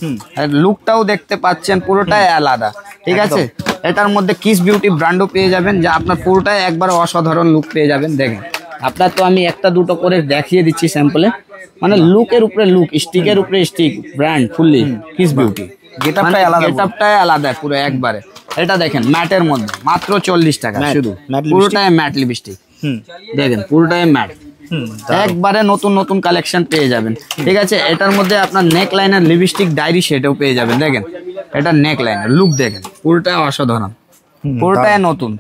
লুকটাও দেখতে পাচ্ছেন পুরোটাই আলাদা, ঠিক আছে। এটার মধ্যে কিস বিউটি ব্র্যান্ডও পেয়ে যাবেন, যা আপনার পুরোটাই একবার অসাধারণ লুক পেয়ে যাবেন। দেখেন আপনার তো আমি একটা দুটো করে দেখিয়ে দিচ্ছি স্যাম্পলে, মানে লুকের উপরে লুক, স্টিকের উপরে stick, brand fully Kiss Beauty, গেটআপটাই আলাদা পুরো একবারে। এটা দেখেন ম্যাটের মধ্যে মাত্র 40 টাকা শুধু, পুরোটাই ম্যাট লিপস্টিক, দেখেন পুরোটাই ম্যাট, একবারে নতুন নতুন কালেকশন পেয়ে যাবেন, ঠিক আছে। এটার মধ্যে আপনার নেক লাইনার লিপস্টিক ডায়েরি শেডও পেয়ে যাবেন। দেখেন এটা নেক লাইনার লুক দেখেন, পুরোটাই অসাধারণ, পুরোটাই নতুন,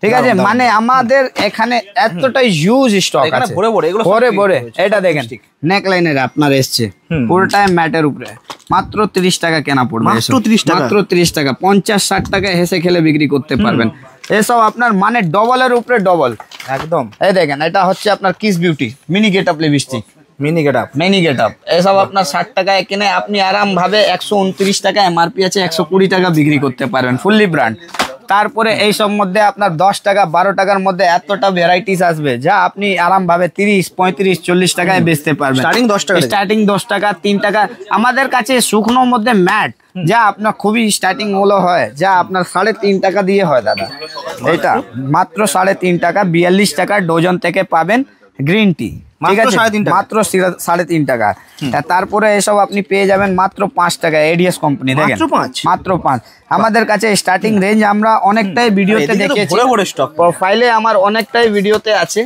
ঠিক আছে। মানে আমাদের এখানে এতটাই হিউজ স্টক আছে, ভরে ভরে। এটা দেখেন নেক লাইনের আপনার এসছে পুরোটাই ম্যাটের উপরে, মাত্র 30 টাকা কেনা পড়বে, মাত্র 30 টাকা, 50-60 টাকায় হেসে খেলে বিক্রি করতে পারবেন। এসব আপনার মানে ডবলের উপরে ডবল একদম। এই দেখেন এটা হচ্ছে আপনার kiss Beauty mini getup lipstick, mini getup এসব আপনার 60 টাকায় কিনে আপনি আরাম ভাবে 129 টাকা এমআরপি আছে, 120 টাকা বিক্রি করতে পারবেন, ফুললি ব্র্যান্ড। তারপরে এই সব মধ্যে আপনার 10 টাকা 12 টাকার মধ্যে এতটা ভ্যারাইটিস আসবে যা আপনি আরাম ভাবে 30, 35, 40 টাকায় বেচতে পারবেন। স্টার্টিং 10 টাকা, 3 টাকা। আমাদের কাছে শুকনোর মধ্যে ম্যাট যা আপনার খুবই স্টার্টিং মূল্য হয়, যা আপনার 3.5 টাকা দিয়ে হয় দাদা। এটা মাত্র 3.5 টাকা, 42 টাকা ডজন থেকে পাবেন গ্রিন টি, ঠিক আছে, মাত্র 3.5 টাকা। তারপরে এসব আপনি পেয়ে যাবেন মাত্র 5 টাকা, এডিএস কোম্পানি। দেখেন মাত্র 5। আমাদের কাছে স্টার্টিং রেঞ্জ আমরা অনেকটাই ভিডিওতে দেখিয়েছি, প্রোফাইলে আমার অনেকটাই ভিডিওতে আছে,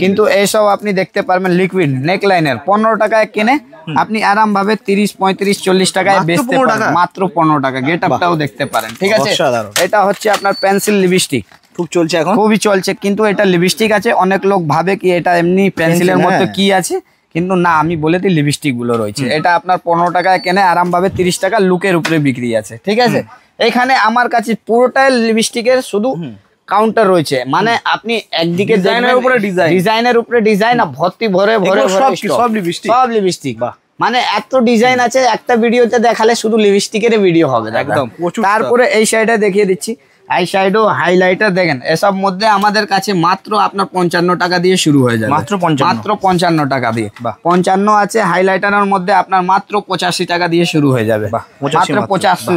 কিন্তু এইসব আপনি দেখতে পারবেন। লিকুইড নেক লাইনের 15 টাকায় কিনে আপনি আরাম ভাবে 30, 35, 40 টাকায় বেচতে পারেন, মাত্র 15 টাকা। গেটআপটাও দেখতে পারেন, ঠিক আছে। এটা হচ্ছে আপনার পেন্সিল লিপস্টিক, খুব চলছে এখন, খুবই চলছে, কিন্তু এটা লিপস্টিক আছে। অনেক লোক ভাবে কি এটা এমনি পেন্সিলের মতো কি আছে, কিন্তু না, আমি বলে দিই লিপস্টিক গুলো রয়েছে। এটা আপনার 15 টাকায় কেনে, আরামভাবে 30 টাকা লুকের উপরে বিক্রি আছে, ঠিক আছে। এখানে আমার কাছে পুরোটাই লিপস্টিকের শুধু কাউন্টার রয়েছে, মানে আপনি একদিকে ডিজাইনের উপরে ডিজাইন আর ভর্তি ভরে ভরে সব লিপস্টিক, মানে এত ডিজাইন আছে, একটা ভিডিওতে দেখালে শুধু লিপস্টিকের ভিডিও হবে একদম। তারপরে এই সাইডে দেখিয়ে দিচ্ছি, আই শ্যাডো হাইলাইটার দেখেন, এসব মধ্যে আমাদের কাছে মাত্র আপনার 55 টাকা দিয়ে শুরু হয়ে যাবে, মাত্র 55 টাকা দিয়ে। 55 আছে। হাইলাইটারের মধ্যে আপনার মাত্র 85 টাকা দিয়ে শুরু হয়ে যাবে, মাত্র 85।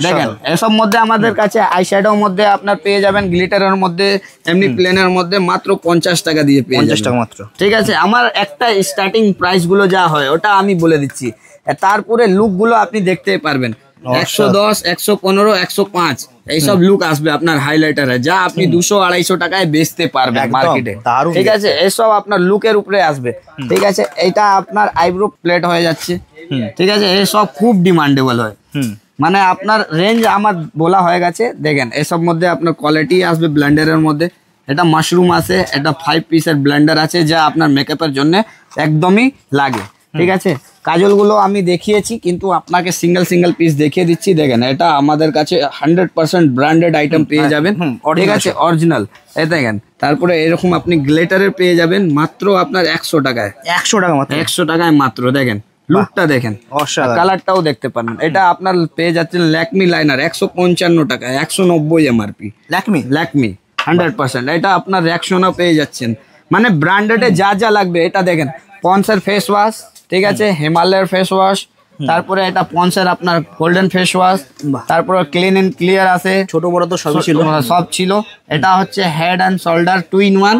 দেখেন এসব মধ্যে আমাদের কাছে আই শ্যাডোর মধ্যে আপনার পেয়ে যাবেন, গ্লিটারের মধ্যে, এমনি প্লেনের মধ্যে মাত্র 50 টাকা দিয়ে পেয়ে যাবেন, 50 টাকা মাত্র, ঠিক আছে। আমার একটা স্টার্টিং প্রাইস গুলো যা হয় ওটা আমি বলে দিচ্ছি, তারপরে লুক গুলো আপনি দেখতে পারবেন। 110, 115, 105 এইসব লুক আসবে আপনার হাইলাইটারে, যা আপনি 200-250 টাকায় বেচতে পারবেন মার্কেটে, ঠিক আছে। এইসব আপনার লুকের উপরে আসবে, ঠিক আছে। এটা আপনার আইব্রো প্লেট হয়ে যাচ্ছে, ঠিক আছে। এইসব খুব ডিমান্ডেবল হয়, মানে আপনার রেঞ্জ আমার বলা হয়ে গেছে। দেখেন এসব মধ্যে আপনার কোয়ালিটি আসবে ব্লেন্ডারের মধ্যে। এটা মাশরুম আছে, এটা 5 পিসের ব্লেন্ডার আছে, যা আপনার মেকআপের জন্য একদমই লাগে, ঠিক আছে। কাজলগুলো আমি দেখিয়েছি, কিন্তু আপনাকে সিঙ্গেল পিস দেখিয়ে দিচ্ছি। দেখেন এটা আমাদের কাছে 100% ব্র্যান্ডেড আইটেম পেয়ে যাবেন, ঠিক আছে, অরিজিনাল। এই দেখেন, তারপরে এরকম আপনি গ্লিটারের পেয়ে যাবেন মাত্র আপনার 100 টাকায়, 100 টাকা মাত্র, 100 টাকায় মাত্র। দেখেন লুকটা দেখেন, কালারটাও দেখতে পারেন। এটা আপনার পেয়ে যাচ্ছেন ল্যাকমি লাইনার 155 টাকায়, 190 এমআরপি, ল্যাকমি 100%। এটা আপনার রেক্সোনা পেয়ে যাচ্ছেন, মানে ব্র্যান্ডেডে যা যা লাগবে। এটা দেখেন পন্সের ফেস ওয়াশ, ঠিক আছে, হিমালয়ের ফেস ওয়াশ, তারপরে এটা পন্সের আপনার গোল্ডেন ফেস ওয়াশ, তারপরে ক্লিন এন্ড ক্লিয়ার আছে, ছোট বড় তো সব ছিল। এটা হচ্ছে হেড এন্ড শোল্ডার 2 in 1,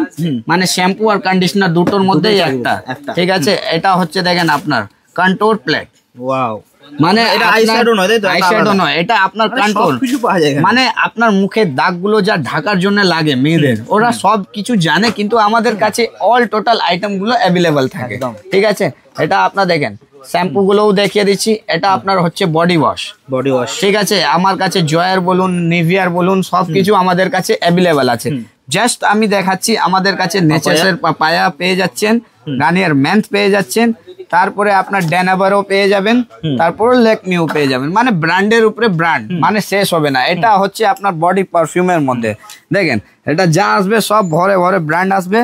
মানে শ্যাম্পু আর কন্ডিশনার দুটোর মধ্যেই একটা, ঠিক আছে। এটা হচ্ছে দেখেন আপনার কন্ট্রোল প্লেট, ওয়াও, মানে এটা আইশ্যাডো নয়, আইশ্যাডো নয়, এটা আপনার কন্ট্রোল, মানে আপনার মুখের দাগগুলো যা ঢাকার জন্য লাগে মেয়েদের, ওরা সব কিছু জানে, কিন্তু আমাদের কাছে অল টোটাল আইটেম গুলো অ্যাভেলেবল থাকে, ঠিক আছে। এটা আপনার দেখেন শ্যাম্পু গুলোও দেখিয়ে দিচ্ছি। এটা আপনার হচ্ছে বডি ওয়াশ, ঠিক আছে। আমার কাছে জয়ার বলুন, নিভিয়ার বলুন, সবকিছু আমাদের কাছে অ্যাভেলেবল আছে। জাস্ট আমি দেখাচ্ছি, আমাদের কাছে নেচার্সের পাপায়া পেয়ে যাচ্ছেন, গার্নিয়ার মেন্থ পেয়ে যাচ্ছেন, তারপরে আপনার ড্যানাবারও পেয়ে যাবেন, তারপরে ল্যাকমিও পেয়ে যাবেন, মানে ব্র্যান্ডের উপরে ব্র্যান্ড, মানে শেষ হবে না। এটা হচ্ছে আপনার বডি পারফিউমের মধ্যে। দেখেন এটা যা আসবে সব ভরে ভরে ব্র্যান্ড আসবে।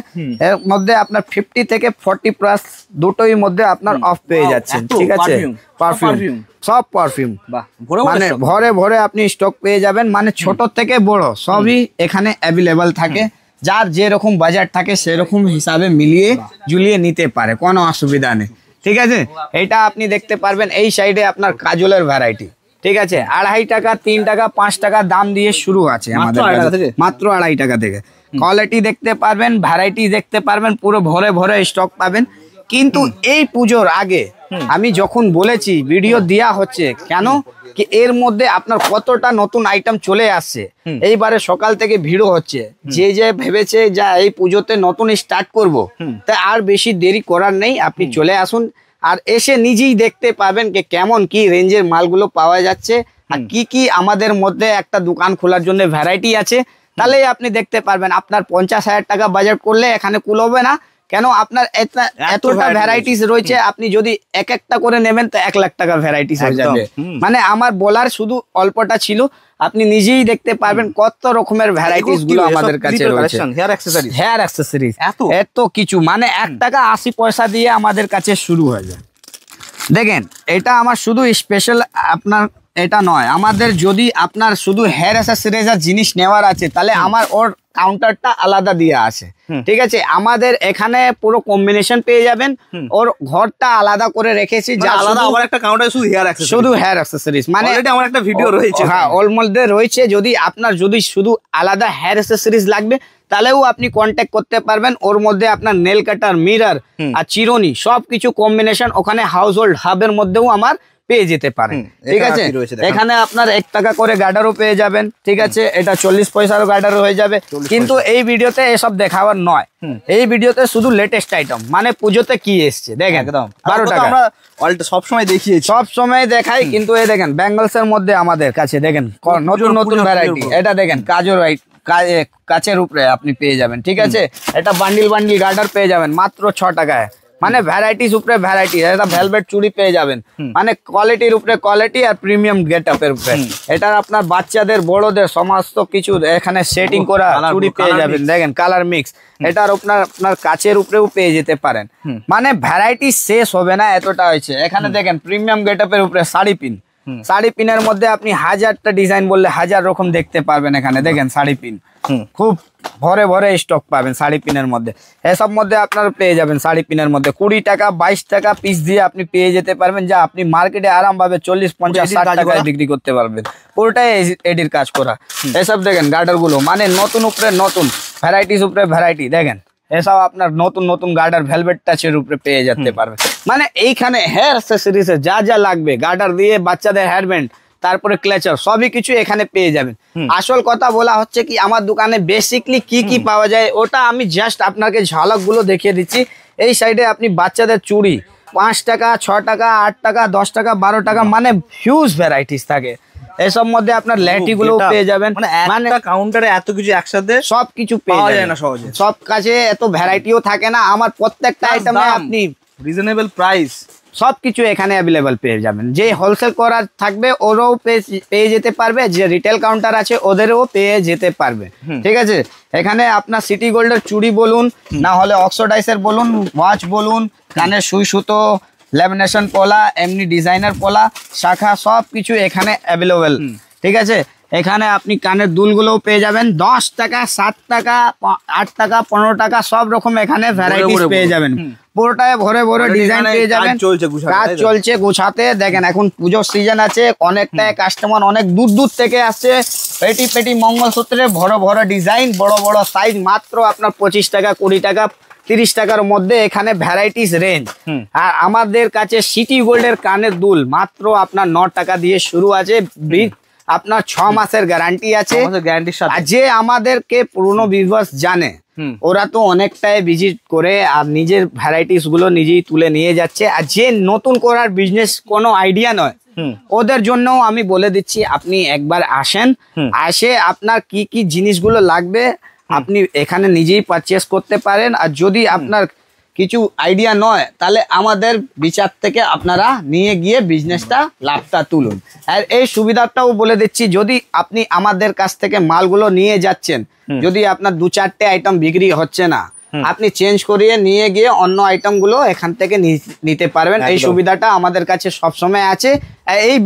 এর মধ্যে আপনার 50 থেকে 40+ দুটোই মধ্যে আপনার অফ পেয়ে যাচ্ছেন, ঠিক আছে। পারফিউম, সব পারফিউম, মানে ভরে ভরে আপনি স্টক পেয়ে যাবেন, মানে ছোট থেকে বড় সবই এখানে অ্যাভেলেবল থাকে। যার যেরকম বাজেট থাকে সেরকম হিসাবে মিলিয়ে ঝুলিয়ে নিতে পারে, কোনো অসুবিধা নেই, ঠিক আছে। এটা আপনি দেখতে পারবেন এই সাইডে আপনার কাজলের ভ্যারাইটি, ঠিক আছে। 2.5 টাকা, 3 টাকা, 5 টাকা দাম দিয়ে শুরু আছে আমাদের কাছে, মাত্র 2.5 টাকা থেকে। কোয়ালিটি দেখতে পারবেন, ভ্যারাইটি দেখতে পারবেন, পুরো ভরে ভরে স্টক পাবেন। কিন্তু এই পুজোর আগে আমি যখন বলেছি ভিডিও দেয়া হচ্ছে কেন, কি এর মধ্যে আপনার কতটা নতুন আইটেম চলে আসছে। এইবারে সকাল থেকে ভিড় হচ্ছে, যে যে ভেবেছে যা এই পুজোতে নতুন স্টার্ট করব, তাই আর বেশি দেরি করার নেই, আপনি চলে আসুন আর এসে নিজেই দেখতে পাবেন যে কেমন কি রেঞ্জের মালগুলো পাওয়া যাচ্ছে, আর কি কি আমাদের মধ্যে একটা দোকান খোলার জন্য ভ্যারাইটি আছে। তাহলেই আপনি দেখতে পারবেন। আপনার 50,000 টাকা বাজেট করলে এখানে কুল হবে না, কেন আপনার এতটা ভ্যারাইটিস রয়েছে। আপনি যদি একটা করে নেবেন তো 1 লাখ টাকা ভ্যারাইটিস হয়ে যাবে। মানে আমার বলার শুধু অল্পটা ছিল, আপনি নিজেই দেখতে পারবেন কত রকমের ভ্যারাইটিস গুলো আমাদের কাছে রয়েছে। হেয়ার অ্যাক্সেসরিজ এত কিছু, মানে 1 টাকা 80 পয়সা দিয়ে আমাদের কাছে শুরু হয়ে যায়। দেখেন এটা আমার শুধু স্পেশাল আপনার এটা নয়, আমাদের যদি আপনার শুধু হেয়ার অ্যাক্সেসরিজের জিনিস নেওয়ার আছে তাহলে আমার ওর কাউন্টারটা আলাদা দিয়ে আছে, ঠিক আছে। আমাদের এখানে পুরো কম্বিনেশন পেয়ে যাবেন, ওর ঘরটা আলাদা করে রেখেছি, যা আলাদা আবার একটা কাউন্টার শুধু হেয়ার অ্যাক্সেসরিজ, মানে আমার একটা ভিডিও রয়েছে, হ্যাঁ ওর মধ্যে রয়েছে। যদি আপনার যদি শুধু আলাদা হেয়ার অ্যাক্সেসরিজ লাগবে তাহলেও আপনি কন্ট্যাক্ট করতে পারবেন। ওর মধ্যে আপনার নেল কাটার, মিরর আর চিরুনি সবকিছু কম্বিনেশন ওখানে হাউস হোল্ড হাবের মধ্যেও আমার পেয়ে যেতে পারেন, ঠিক আছে। এখানে আপনার 1 টাকা করে গার্ডারও পেয়ে যাবেন, ঠিক আছে। এটা 40 পয়সারও গার্ডার হয়ে যাবে, কিন্তু এই ভিডিওতে এসব দেখাবার নয়। এই ভিডিওতে শুধু লেটেস্ট আইটেম, মানে পুজোতে কি এসছে দেখেন। 12 টাকা আমরা সবসময় দেখিয়েছি, সবসময় দেখাই, কিন্তু এই দেখেন ব্যাঙ্গলস এর মধ্যে আমাদের কাছে দেখেন নতুন নতুন ভ্যারাইটি। এটা দেখেন কাচের উপরে আপনি পেয়ে যাবেন, ঠিক আছে। এটা বান্ডিল বান্ডিল গার্ডার পেয়ে যাবেন মাত্র 6 টাকায়, মানে ভ্যারাইটিস উপরে ভ্যারাইটি, এটা ভেলভেট চুড়ি পেয়ে যাবেন, মানে কোয়ালিটির উপরে কোয়ালিটি আর প্রিমিয়াম গেট আপের উপরে। এটা আপনার বাচ্চাদের বড়দের সমস্ত কিছু এখানে সেটিং করা চুড়ি পেয়ে যাবেন, দেখেন কালার মিক্স। এটার আপনার কাচের উপরেও পেয়ে যেতে পারেন, মানে ভ্যারাইটি শেষ হবে না এতটা হয়েছে। এখানে দেখেন প্রিমিয়াম গেট আপের উপরে শাড়ি পিন, শাড়ি পিনের মধ্যে আপনি 1000টা ডিজাইন বললে 1000 রকম দেখতে পারবেন। এখানে দেখেন শাড়ি পিন খুব ভরে ভরে স্টক পাবেন শাড়ি পিনের মধ্যে। এসব মধ্যে আপনার পেয়ে যাবেন শাড়ি পিনের মধ্যে 20 টাকা 22 টাকা পিস দিয়ে আপনি পেয়ে যেতে পারবেন, যা আপনি মার্কেটে আরামভাবে 40 50 60 টাকায় বিক্রি করতে পারবেন। পুরোটাই এডির কাজ করা। এসব দেখেন গার্ডার গুলো, মানে নতুন উপরে নতুন ভ্যারাইটিস উপরে ভ্যারাইটি। দেখেন এসব আপনার নতুন নতুন গার্ডার ভেলভেট টাচের উপরে পেয়ে যেতে পারবেন। মানে এইখানে হেয়ার অ্যাক্সেসরিজ যা যা লাগবে, গার্ডার দিয়ে বাচ্চাদের হেয়ারব্যান্ড, তারপরে ক্লেচার, সবই কিছু এখানে পেয়ে যাবেন। আসল কথা বলা হচ্ছে কি আমার দোকানে বেসিকলি কি কি পাওয়া যায় ওটা আমি জাস্ট আপনাকে ঝলক গুলো দেখিয়ে দিচ্ছি। এই সাইডে আপনি বাচ্চাদের চুড়ি 5 টাকা 6 টাকা 8 টাকা 10 টাকা 12 টাকা, মানে হিউজ ভ্যারাইটিস থাকে। এসব মধ্যে আপনার ল্যাটি গুলো পেয়ে যাবেন, মানে কাউন্টারে এত কিছু একসাথে সবকিছু পাওয়া যায় না সহজে, সব কাছে এত ভ্যারাইটিও থাকে না। আমার প্রত্যেকটা আইটেমে আপনি রিজনেবল প্রাইস সবকিছু এখানে অ্যাভেলেবল পেয়ে যাবেন। যে হোলসেল করার থাকবে ওরাও পেয়ে যেতে পারবে, যে রিটেল কাউন্টার আছে ওদেরও পেয়ে যেতে পারবে, ঠিক আছে। এখানে আপনার সিটি গোল্ডের চুড়ি বলুন, না হলে অক্সোডাইসের বলুন, ওয়াচ বলুন, কানের সুই সুতো, ল্যামিনেশন পলা, এমনি ডিজাইনার পলা, শাখা, সব কিছু এখানে অ্যাভেলেবেল, ঠিক আছে। এখানে আপনি কানের দুলগুলোও পেয়ে যাবেন 10 টাকা 7 টাকা 8 টাকা 15 টাকা, সব রকম এখানে ভ্যারাইটিস পেয়ে যাবেন। পুরোটায় ভরে ভরে ডিজাইন পেয়ে যাবেন, কাজ চলছে গুছাতে। দেখেন এখন পুজোর সিজন আছে, অনেকটাই কাস্টমার অনেক দূর দূর থেকে আসছে। পেটি পেটি মঙ্গলসূত্রে ভরে ভরে ডিজাইন, বড় বড় সাইজ, মাত্র আপনার 25 টাকা 20 টাকা 30 টাকার মধ্যে এখানে ভ্যারাইটিস রেঞ্জ। আর আমাদের কাছে সিটি গোল্ডের কানের দুল মাত্র আপনার 9 টাকা দিয়ে শুরু আছে, আপনার 6 মাসের গ্যারান্টি আছে। আর যে আমাদেরকে পুরনো ভিউয়ার্স জানে ওরা তো অনেকটাই ভিজিট করে আর নিজের ভ্যারাইটিস গুলো নিজেই তুলে নিয়ে যাচ্ছে। আর যে নতুন করার বিজনেস কোনো আইডিয়া নয় ওদের জন্যও আমি বলে দিচ্ছি, আপনি একবার আসেন, আসে আপনার কি কি জিনিসগুলো লাগবে আপনি এখানে নিজেই পারচেস করতে পারেন। আর যদি আপনার কিছু আইডিয়া নয় তাহলে আমাদের বিচার থেকে আপনারা নিয়ে গিয়ে বিজনেসটা লাভটা তুলুন। আর এই সুবিধাটাও বলে দিচ্ছি, যদি আপনি আমাদের কাছ থেকে মালগুলো নিয়ে যাচ্ছেন, যদি আপনার 2-4টে আইটেম বিক্রি হচ্ছে না, আপনি চেঞ্জ করিয়ে নিয়ে গিয়ে অন্য আইটেম গুলো এখান থেকে নিতে পারবেন। এই সুবিধাটা আমাদের কাছে সবসময় আছে। এই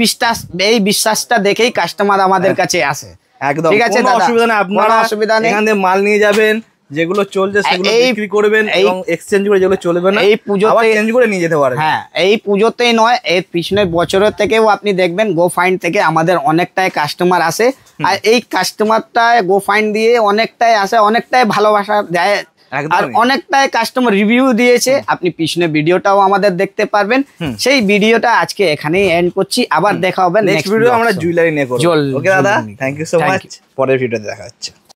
বিশ্বাসটা দেখেই কাস্টমার আমাদের কাছে আসে। একদম ঠিক আছে, অসুবিধা নেই, আপনারা অসুবিধা নেই, এখান থেকে মাল নিয়ে যাবেন, যেগুলো চলছে সেগুলো বিক্রি করবেন এবং এক্সচেঞ্জ করে যেগুলো চলবে না এই পুজোতে চেঞ্জ করে নিয়ে যেতে পারেন। হ্যাঁ, এই পুজোতেই নয়, এর পিছনের বছরের থেকেও আপনি দেখবেন গো ফাইন্ড থেকে আমাদের অনেকটাই কাস্টমার আসে। আর এই কাস্টমারটা গো ফাইন্ড দিয়ে অনেকটাই আসে, অনেকটাই ভালোবাসা দেয়, আর অনেকটাই কাস্টমার রিভিউ দিয়েছে। আপনি পিছনে ভিডিওটাও আমাদের দেখতে পারবেন। সেই ভিডিওটা আজকে এখানেই এন্ড করছি, আবার দেখা হবে নেক্সট ভিডিও আমরা জুয়েলারি নিয়ে করব। ওকে দাদা, থ্যাংক ইউ সো মাচ। পরের ভিডিওতে দেখা হচ্ছে।